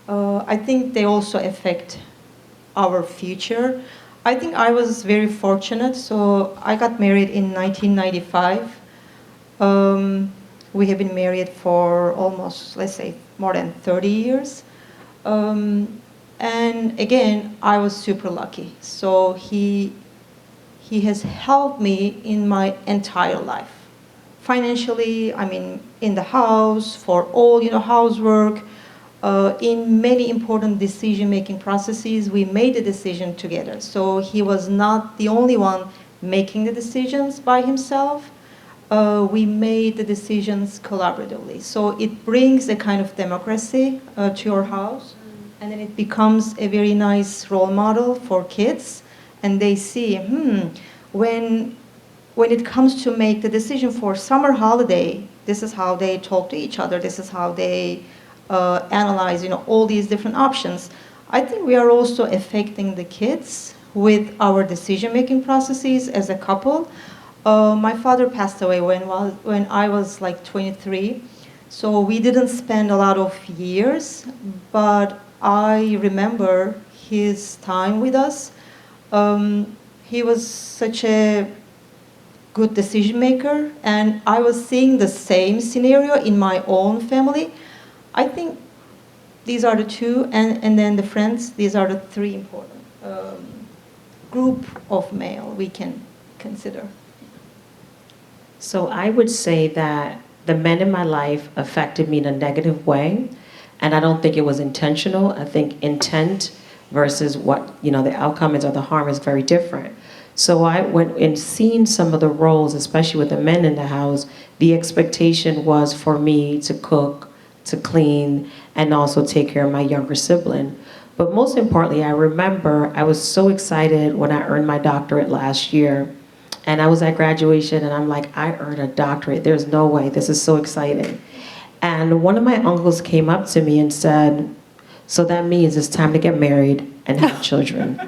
Speaker 7: I think they also affect our future. I think I was very fortunate. So I got married in 1995. We have been married for almost, let's say, more than 30 years. And again, I was super lucky. So he has helped me in my entire life. Financially, I mean, in the house, for all, housework, in many important decision-making processes, we made the decision together. So he was not the only one making the decisions by himself. We made the decisions collaboratively. So it brings a kind of democracy to your house, and then it becomes a very nice role model for kids, and they see, when it comes to make the decision for summer holiday, this is how they talk to each other, this is how they analyze, all these different options. I think we are also affecting the kids with our decision-making processes as a couple. My father passed away when I was like 23, so we didn't spend a lot of years, but I remember his time with us. He was such a good decision maker, and I was seeing the same scenario in my own family. I think these are the two, and then the friends, these are the three important group of male we can consider.
Speaker 6: So I would say that the men in my life affected me in a negative way, and I don't think it was intentional. I think intent versus what, the outcome is or the harm is very different. So I went in seeing some of the roles, especially with the men in the house, the expectation was for me to cook, to clean, and also take care of my younger sibling. But most importantly, I remember I was so excited when I earned my doctorate last year. And I was at graduation and I'm like, I earned a doctorate. There's no way. This is so exciting. And one of my uncles came up to me and said, so that means it's time to get married and have children.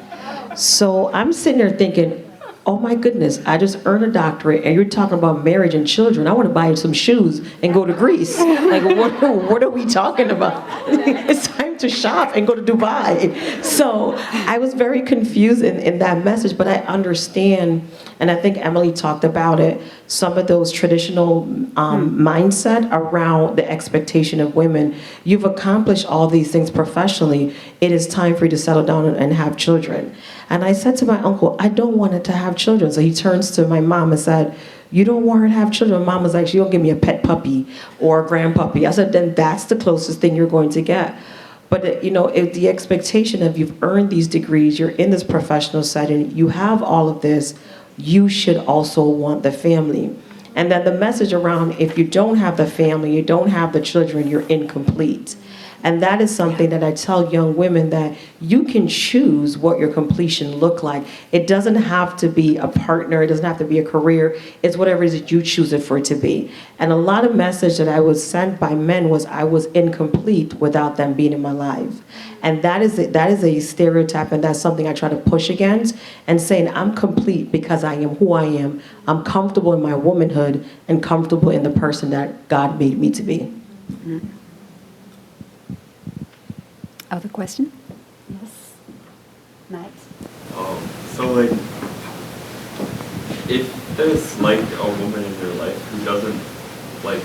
Speaker 6: So I'm sitting there thinking, oh my goodness, I just earned a doctorate and you're talking about marriage and children. I want to buy some shoes and go to Greece. Like, what are we talking about? It's time to shop and go to Dubai. So I was very confused in that message, but I understand, and I think Emily talked about it, some of those traditional mindset around the expectation of women. You've accomplished all these things professionally. It is time for you to settle down and have children. And I said to my uncle, I don't want her to have children. So he turns to my mom and said, you don't want her to have children? Mom was like, she don't give me a pet puppy or a grandpuppy. I said, then that's the closest thing you're going to get. But if the expectation of you've earned these degrees, you're in this professional setting, you have all of this, you should also want the family. And then the message around, if you don't have the family, you don't have the children, you're incomplete. And that is something that I tell young women, that you can choose what your completion look like. It doesn't have to be a partner, it doesn't have to be a career, it's whatever it is that you choose it for it to be. And a lot of message that I was sent by men was I was incomplete without them being in my life. And that is a stereotype, and that's something I try to push against, and saying I'm complete because I am who I am. I'm comfortable in my womanhood and comfortable in the person that God made me to be.
Speaker 1: Other question?
Speaker 8: Yes. Matt?
Speaker 10: So like, if there's like a woman in your life who doesn't like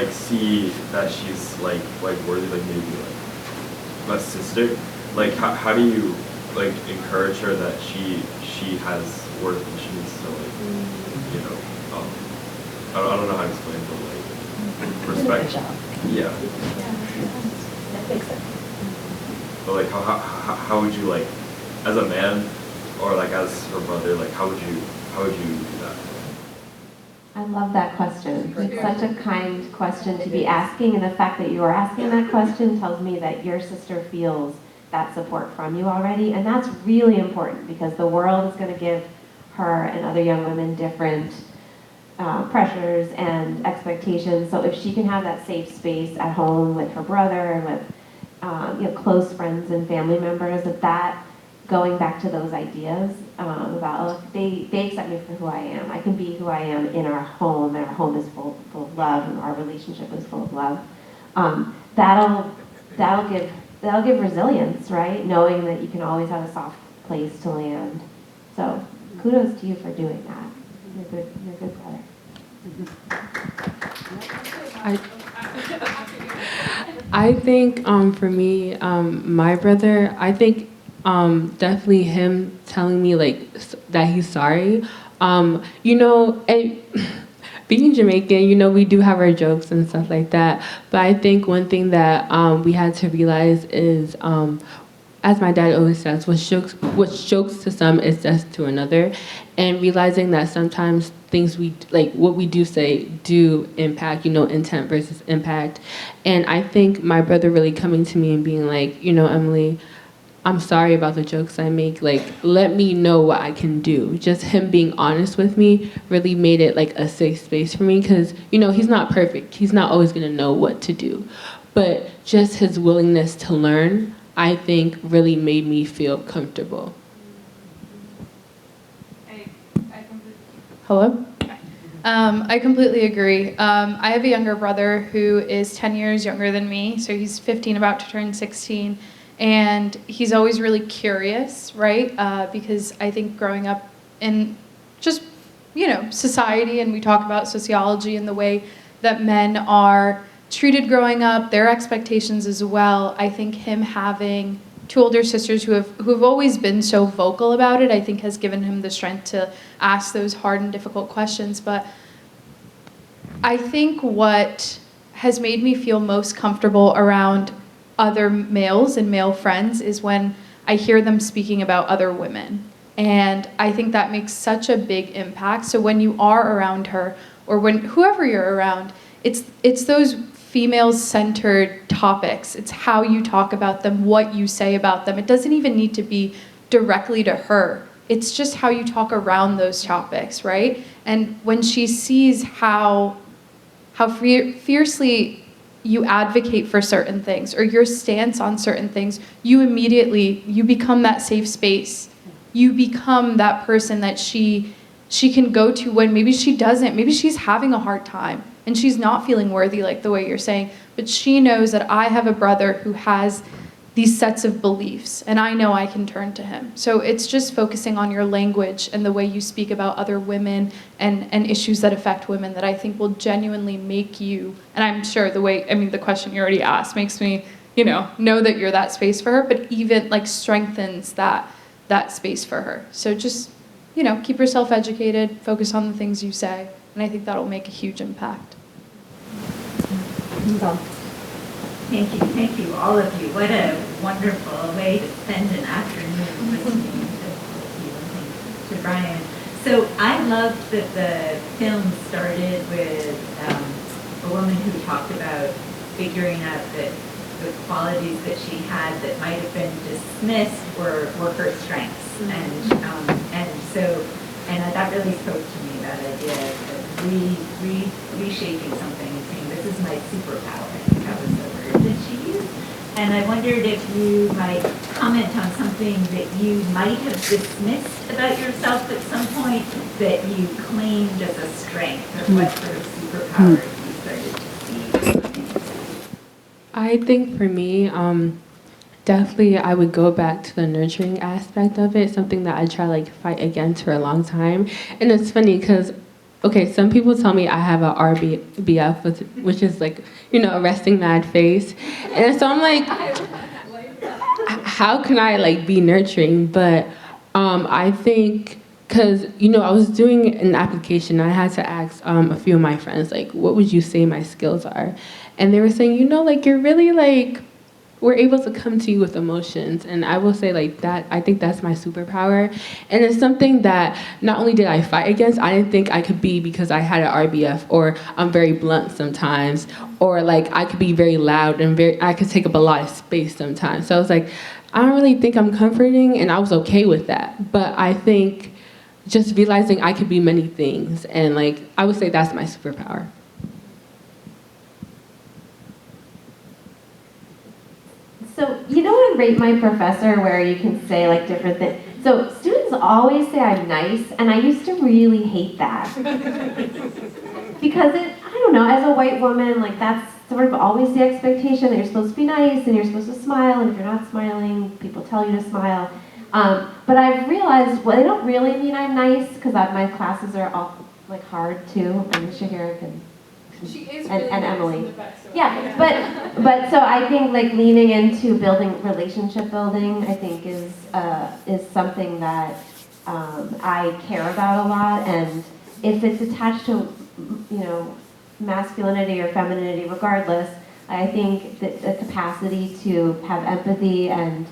Speaker 10: see that she's like worthy, like maybe like a sister, like how do you like encourage her that she has worth and she needs to like, you know, I don't know how to explain, but like respect. Yeah. But like how would you, like, as a man or like as her brother, like how would you do that?
Speaker 2: I love that question. It's such a kind question to be asking, and the fact that you are asking that question tells me that your sister feels that support from you already, and that's really important because the world is going to give her and other young women different pressures and expectations. So if she can have that safe space at home with her brother and with close friends and family members, that going back to those ideas about they accept me for who I am. I can be who I am in our home, and our home is full of love, and our relationship is full of love. That'll give resilience, right? Knowing that you can always have a soft place to land. So kudos to you for doing that. You're a good brother.
Speaker 3: I think for me, my brother, I think definitely him telling me like that he's sorry. You know, and being Jamaican, you know, we do have our jokes and stuff like that. But I think one thing that we had to realize is, as my dad always says, what jokes to some is death to another, and realizing that sometimes things what we do say do impact, you know, intent versus impact. And I think my brother really coming to me and being like, you know, Emily, I'm sorry about the jokes I make, like, let me know what I can do. Just him being honest with me really made it like a safe space for me, because, you know, he's not perfect. He's not always gonna know what to do. But just his willingness to learn, I think, really made me feel comfortable.
Speaker 4: Hello? I completely agree. I have a younger brother who is 10 years younger than me, so he's 15, about to turn 16, and he's always really curious, right? Because I think growing up in just, you know, society, and we talk about sociology and the way that men are treated growing up, their expectations as well. I think him having two older sisters who've always been so vocal about it, I think has given him the strength to ask those hard and difficult questions. But I think what has made me feel most comfortable around other males and male friends is when I hear them speaking about other women. And I think that makes such a big impact. So when you are around her, or when whoever you're around, it's those female-centered topics. It's how you talk about them, what you say about them. It doesn't even need to be directly to her. It's just how you talk around those topics, right? And when she sees how fiercely you advocate for certain things, or your stance on certain things, you become that safe space. You become that person that she can go to when maybe she doesn't, maybe she's having a hard time and she's not feeling worthy like the way you're saying, but she knows that I have a brother who has these sets of beliefs and I know I can turn to him. So it's just focusing on your language and the way you speak about other women and issues that affect women that I think will genuinely make you, and I'm sure the question you already asked makes me, know that you're that space for her, but even like strengthens that space for her. So just, keep yourself educated, focus on the things you say, and I think that'll make a huge impact.
Speaker 11: Thank you, all of you. What a wonderful way to spend an afternoon listening to Brian. So I loved that the film started with a woman who talked about figuring out that the qualities that she had that might have been dismissed were her strengths. And that really spoke to me, that idea of reshaping something and saying, this is my superpower. I think that was the word that she used. And I wondered if you might comment on something that you might have dismissed about yourself at some point that you claimed as a strength, or what sort of superpower you started to see.
Speaker 3: I think for me, definitely I would go back to the nurturing aspect of it, something that I try like fight against for a long time. And it's funny because, okay, some people tell me I have a RBF, which is like, a resting mad face. And so I'm like, how can I like be nurturing? But I think, because, I was doing an application, I had to ask a few of my friends, like, what would you say my skills are? And they were saying, like, you're really like, we're able to come to you with emotions. And I will say like that, I think that's my superpower. And it's something that not only did I fight against, I didn't think I could be because I had an RBF, or I'm very blunt sometimes, or like I could be very loud and I could take up a lot of space sometimes. So I was like, I don't really think I'm comforting, and I was okay with that. But I think just realizing I could be many things, and like, I would say that's my superpower.
Speaker 2: So, in Rate My Professor, where you can say like different things. So students always say I'm nice, and I used to really hate that. Because I don't know, as a white woman, like that's sort of always the expectation that you're supposed to be nice and you're supposed to smile, and if you're not smiling, people tell you to smile. But I've realized, well, they don't really mean I'm nice, because my classes are all like hard too, and Shaheera can.
Speaker 4: She is
Speaker 2: and
Speaker 4: really nice
Speaker 2: Emily.
Speaker 4: in the best way.
Speaker 2: Yeah, but so I think like leaning into relationship building, I think is something that I care about a lot, and if it's attached to masculinity or femininity, regardless, I think that the capacity to have empathy and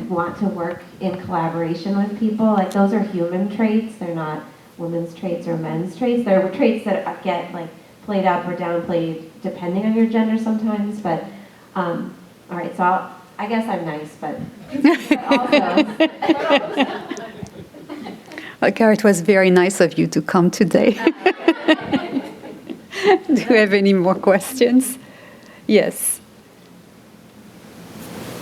Speaker 2: want to work in collaboration with people, like those are human traits. They're not women's traits or men's traits. They're traits that get like played up or downplayed depending on your gender sometimes, but all right, so I guess I'm nice, but also.
Speaker 1: Okay, it was very nice of you to come today. Do you have any more questions? Yes.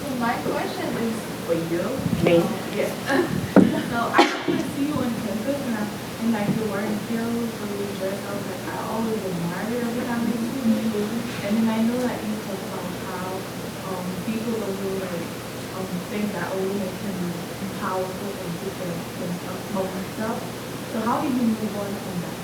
Speaker 12: So my question is for you.
Speaker 1: Me?
Speaker 12: Yes. So I always see you on campus, and like you're wearing heels or you dress up. Like I always admire you every time I see you. And then I know that you talk about how people don't do like things that a woman can be powerful and different from herself. So how did you move on from that?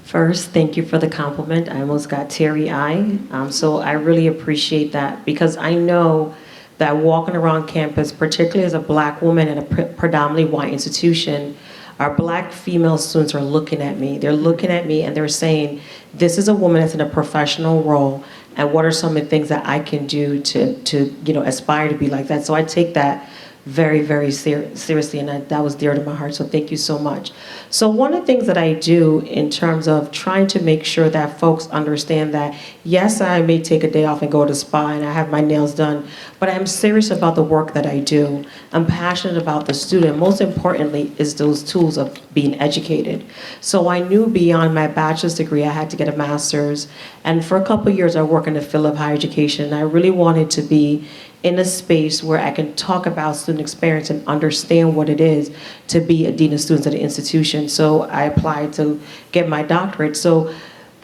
Speaker 6: First, thank you for the compliment. I almost got teary-eyed. So I really appreciate that, because I know that walking around campus, particularly as a Black woman in a predominantly white institution, our Black female students are looking at me. They're looking at me and they're saying, this is a woman that's in a professional role, and what are some of the things that I can do to aspire to be like that? So I take that very, very seriously, and that was dear to my heart, so thank you so much. So one of the things that I do in terms of trying to make sure that folks understand that, yes, I may take a day off and go to spa and I have my nails done, but I'm serious about the work that I do. I'm passionate about the student. Most importantly is those tools of being educated. So I knew beyond my bachelor's degree, I had to get a master's, and for a couple of years I worked in the field of higher education, and I really wanted to be in a space where I can talk about student experience and understand what it is to be a dean of students at an institution. So I applied to get my doctorate. So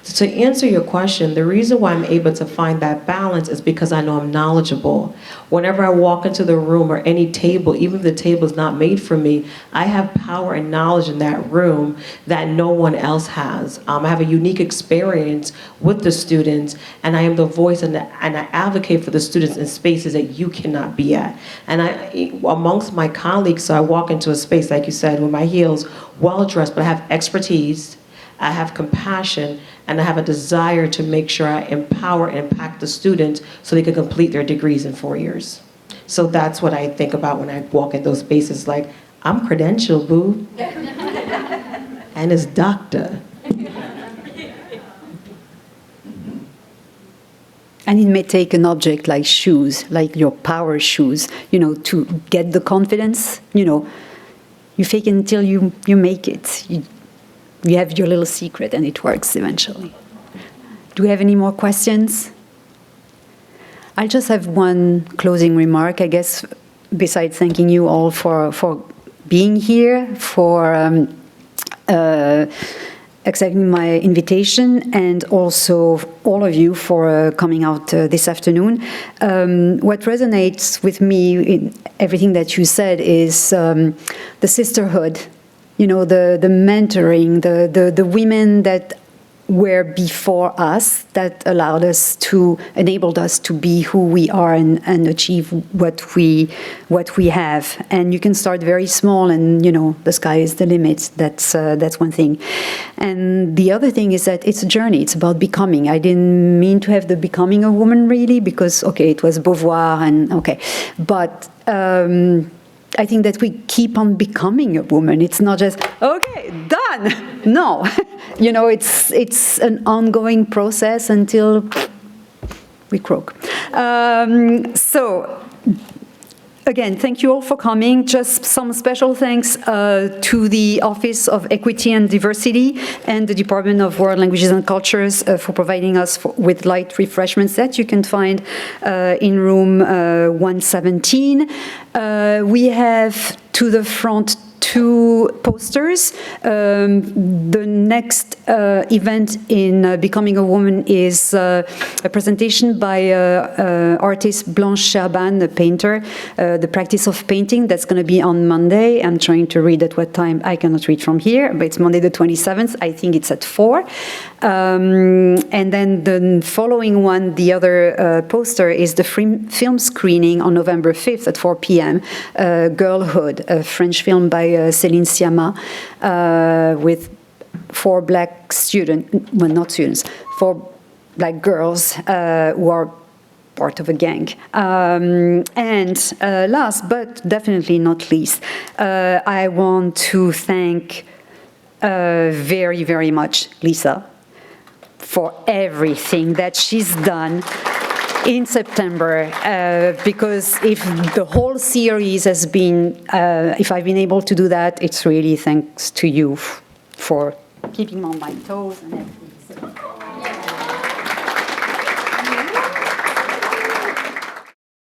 Speaker 6: to answer your question, the reason why I'm able to find that balance is because I know I'm knowledgeable. Whenever I walk into the room or any table, even if the table is not made for me, I have power and knowledge in that room that no one else has. I have a unique experience with the students, and I am the voice and I advocate for the students in spaces that you cannot be at. And amongst my colleagues, so I walk into a space, like you said, with my heels, well-dressed, but I have expertise, I have compassion, and I have a desire to make sure I empower and impact the students so they can complete their degrees in 4 years. So that's what I think about when I walk in those spaces, like, I'm credentialed, boo. And it's doctor.
Speaker 1: And it may take an object like shoes, like your power shoes, to get the confidence. You fake it until you make it. You have your little secret and it works eventually. Do we have any more questions? I'll just have one closing remark, I guess, besides thanking you all for being here, for accepting my invitation, and also all of you for coming out this afternoon. What resonates with me in everything that you said is the sisterhood, the mentoring, the women that were before us, that enabled us to be who we are and achieve what we have. And you can start very small, and the sky is the limit. That's one thing. And the other thing is that it's a journey. It's about becoming. I didn't mean to have the becoming a woman really, because it was Beauvoir but I think that we keep on becoming a woman. It's not just, okay, done. No, it's an ongoing process until we croak. So, again, thank you all for coming. Just some special thanks to the Office of Equity and Diversity and the Department of World Languages and Cultures for providing us with light refreshments that you can find in room 117. We have to the front 2 posters. The next event in Becoming a Woman is a presentation by artist Blanche Sherban, the painter, The Practice of Painting. That's going to be on Monday. I'm trying to read at what time. I cannot read from here, but it's Monday the 27th. I think it's at 4. And then the following one, the other poster, is the film screening on November 5th at 4 p.m. Girlhood, a French film by Céline Sciamma, with 4 black students, well, not students, 4 black girls who are part of a gang. And last, but definitely not least, I want to thank very, very much Lisa for everything that she's done in September, because if the whole series has been, if I've been able to do that, it's really thanks to you for keeping me on my toes and everything.